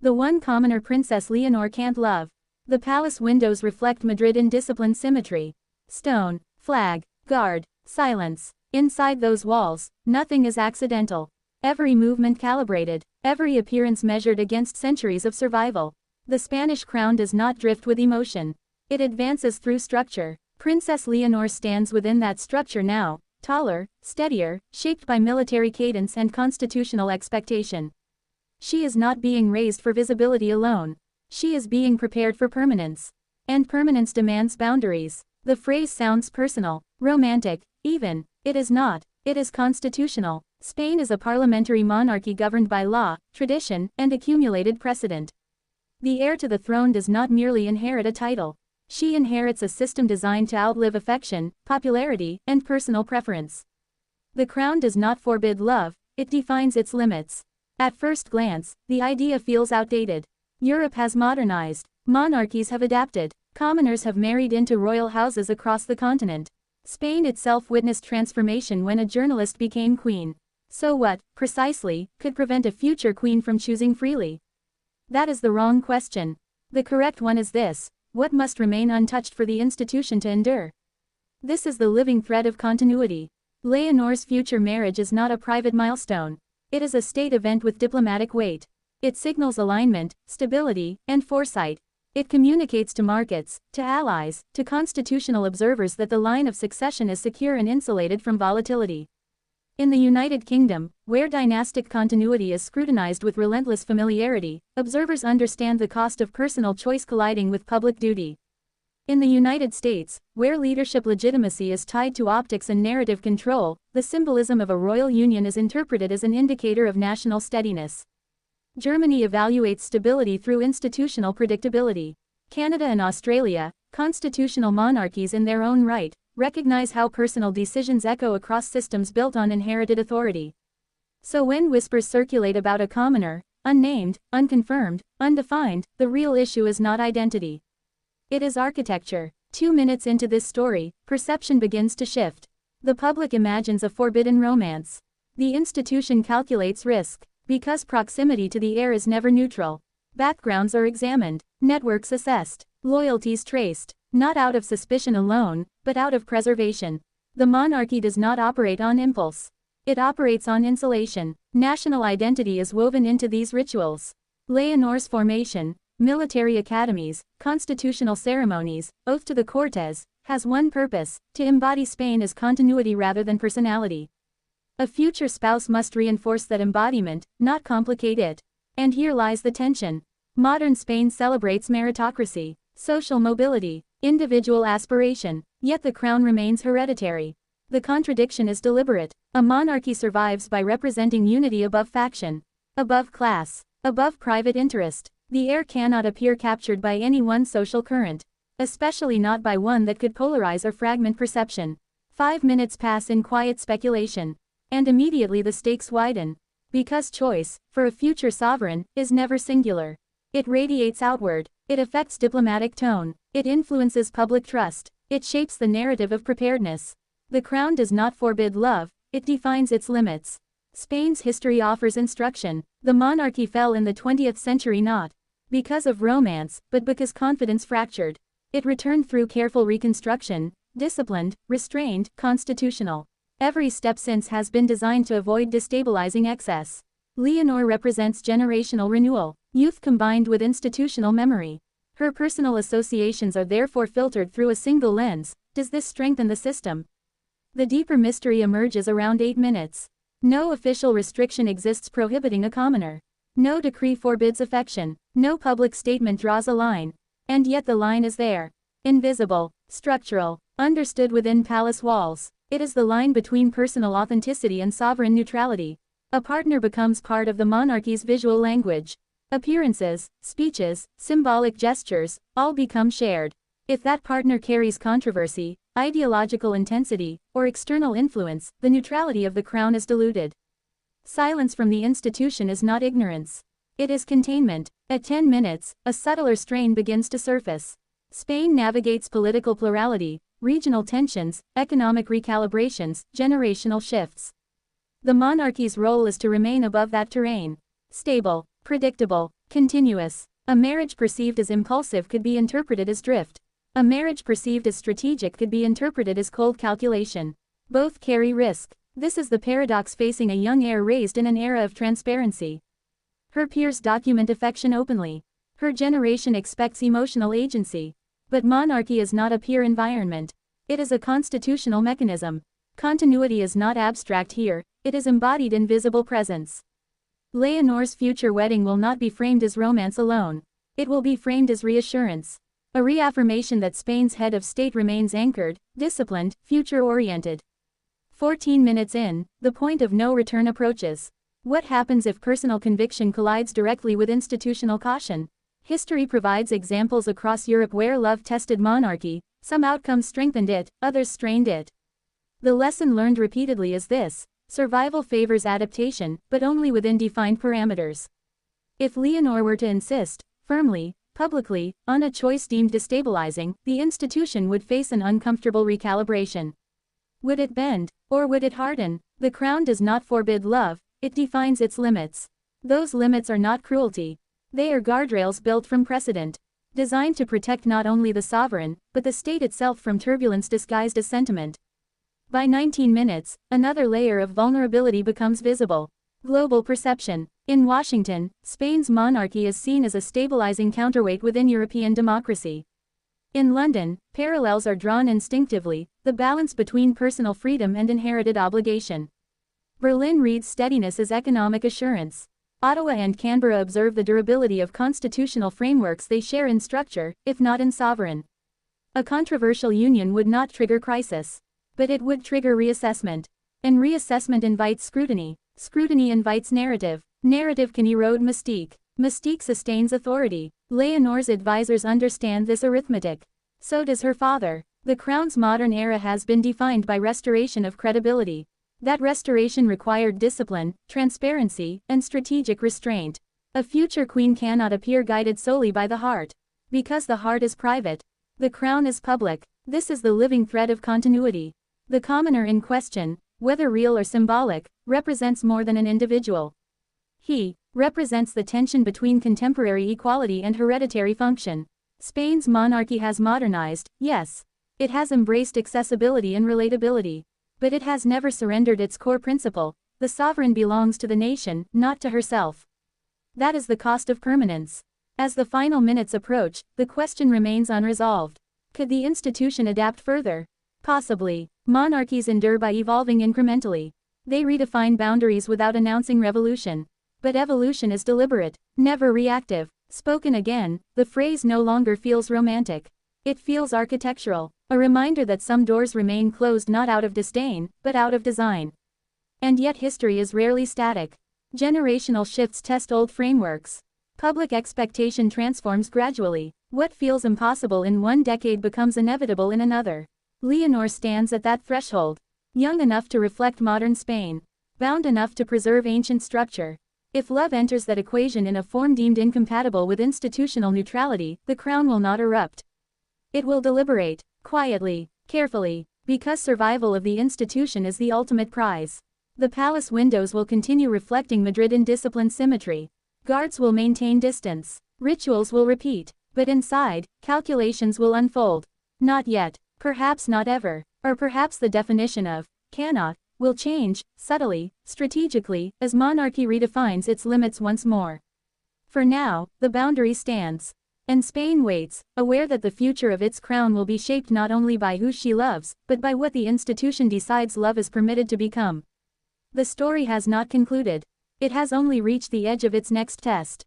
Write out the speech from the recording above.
The one commoner Princess Leonor can't love. The palace windows reflect Madrid in disciplined symmetry. Stone, flag, guard, silence. Inside those walls, nothing is accidental. Every movement calibrated, every appearance measured against centuries of survival. The Spanish crown does not drift with emotion. It advances through structure. Princess Leonor stands within that structure now, taller, steadier, shaped by military cadence and constitutional expectation. She is not being raised for visibility alone. She is being prepared for permanence. And permanence demands boundaries. The phrase sounds personal, romantic, even. It is not. It is constitutional. Spain is a parliamentary monarchy governed by law, tradition, and accumulated precedent. The heir to the throne does not merely inherit a title. She inherits a system designed to outlive affection, popularity, and personal preference. The crown does not forbid love, it defines its limits. At first glance, the idea feels outdated. Europe has modernized. Monarchies have adapted. Commoners have married into royal houses across the continent. Spain itself witnessed transformation when a journalist became queen. So what, precisely, could prevent a future queen from choosing freely? That is the wrong question. The correct one is this: what must remain untouched for the institution to endure? This is the living thread of continuity. Leonor's future marriage is not a private milestone. It is a state event with diplomatic weight. It signals alignment, stability, and foresight. It communicates to markets, to allies, to constitutional observers that the line of succession is secure and insulated from volatility. In the United Kingdom, where dynastic continuity is scrutinized with relentless familiarity, observers understand the cost of personal choice colliding with public duty. In the United States, where leadership legitimacy is tied to optics and narrative control, the symbolism of a royal union is interpreted as an indicator of national steadiness. Germany evaluates stability through institutional predictability. Canada and Australia, constitutional monarchies in their own right, recognize how personal decisions echo across systems built on inherited authority. So when whispers circulate about a commoner, unnamed, unconfirmed, undefined, the real issue is not identity. It is architecture. 2 minutes into this story, perception begins to shift. The public imagines a forbidden romance. The institution calculates risk. Because proximity to the heir is never neutral. Backgrounds are examined, networks assessed, loyalties traced, not out of suspicion alone, but out of preservation. The monarchy does not operate on impulse. It operates on insulation. National identity is woven into these rituals. Leonor's formation, military academies, constitutional ceremonies, oath to the Cortes, has one purpose: to embody Spain as continuity rather than personality. A future spouse must reinforce that embodiment, not complicate it. And here lies the tension. Modern Spain celebrates meritocracy, social mobility, individual aspiration, yet the crown remains hereditary. The contradiction is deliberate. A monarchy survives by representing unity above faction, above class, above private interest. The heir cannot appear captured by any one social current, especially not by one that could polarize or fragment perception. 5 minutes pass in quiet speculation. And immediately the stakes widen. Because choice, for a future sovereign, is never singular. It radiates outward. It affects diplomatic tone. It influences public trust. It shapes the narrative of preparedness. The crown does not forbid love, it defines its limits. Spain's history offers instruction. The monarchy fell in the 20th century not because of romance, but because confidence fractured. It returned through careful reconstruction, disciplined, restrained, constitutional. Every step since has been designed to avoid destabilizing excess. Leonor represents generational renewal, youth combined with institutional memory. Her personal associations are therefore filtered through a single lens: does this strengthen the system? The deeper mystery emerges around 8 minutes. No official restriction exists prohibiting a commoner. No decree forbids affection. No public statement draws a line. And yet the line is there. Invisible, structural, understood within palace walls. It is the line between personal authenticity and sovereign neutrality. A partner becomes part of the monarchy's visual language. Appearances, speeches, symbolic gestures, all become shared. If that partner carries controversy, ideological intensity, or external influence, the neutrality of the crown is diluted. Silence from the institution is not ignorance. It is containment. At 10 minutes, a subtler strain begins to surface. Spain navigates political plurality, regional tensions, economic recalibrations, generational shifts. The monarchy's role is to remain above that terrain. Stable, Predictable. Continuous. A marriage perceived as impulsive could be interpreted as drift. A marriage perceived as strategic could be interpreted as cold calculation. Both carry risk. This is the paradox facing a young heir raised in an era of transparency. Her peers document affection openly. Her generation expects emotional agency. But monarchy is not a peer environment. It is a constitutional mechanism. Continuity is not abstract here, it is embodied in visible presence. Leonor's future wedding will not be framed as romance alone. It will be framed as reassurance. A reaffirmation that Spain's head of state remains anchored, disciplined, future-oriented. 14 minutes in, the point of no return approaches. What happens if personal conviction collides directly with institutional caution? History provides examples across Europe where love tested monarchy, some outcomes strengthened it, others strained it. The lesson learned repeatedly is this: survival favors adaptation, but only within defined parameters. If Leonor were to insist, firmly, publicly, on a choice deemed destabilizing, the institution would face an uncomfortable recalibration. Would it bend, or would it harden? The crown does not forbid love, it defines its limits. Those limits are not cruelty. They are guardrails built from precedent, designed to protect not only the sovereign, but the state itself from turbulence disguised as sentiment. By 19 minutes, another layer of vulnerability becomes visible. Global perception. In Washington, Spain's monarchy is seen as a stabilizing counterweight within European democracy. In London, parallels are drawn instinctively, the balance between personal freedom and inherited obligation. Berlin reads steadiness as economic assurance. Ottawa and Canberra observe the durability of constitutional frameworks they share in structure, if not in sovereign. A controversial union would not trigger crisis. But it would trigger reassessment. And reassessment invites scrutiny. Scrutiny invites narrative. Narrative can erode mystique. Mystique sustains authority. Leonor's advisors understand this arithmetic. So does her father. The crown's modern era has been defined by restoration of credibility. That restoration required discipline, transparency, and strategic restraint. A future queen cannot appear guided solely by the heart. Because the heart is private. The crown is public. This is the living thread of continuity. The commoner in question, whether real or symbolic, represents more than an individual. He represents the tension between contemporary equality and hereditary function. Spain's monarchy has modernized, yes. It has embraced accessibility and relatability. But it has never surrendered its core principle: the sovereign belongs to the nation, not to herself. That is the cost of permanence. As the final minutes approach, the question remains unresolved. Could the institution adapt further? Possibly. Monarchies endure by evolving incrementally. They redefine boundaries without announcing revolution. But evolution is deliberate, never reactive. Spoken again, the phrase no longer feels romantic. It feels architectural, a reminder that some doors remain closed not out of disdain, but out of design. And yet history is rarely static. Generational shifts test old frameworks. Public expectation transforms gradually. What feels impossible in one decade becomes inevitable in another. Leonor stands at that threshold. Young enough to reflect modern Spain. Bound enough to preserve ancient structure. If love enters that equation in a form deemed incompatible with institutional neutrality, the crown will not erupt. It will deliberate, quietly, carefully, because survival of the institution is the ultimate prize. The palace windows will continue reflecting Madrid in disciplined symmetry. Guards will maintain distance. Rituals will repeat. But inside, calculations will unfold. Not yet. Perhaps not ever. Or perhaps the definition of cannot will change, subtly, strategically, as monarchy redefines its limits once more. For now, the boundary stands. And Spain waits, aware that the future of its crown will be shaped not only by who she loves, but by what the institution decides love is permitted to become. The story has not concluded. It has only reached the edge of its next test.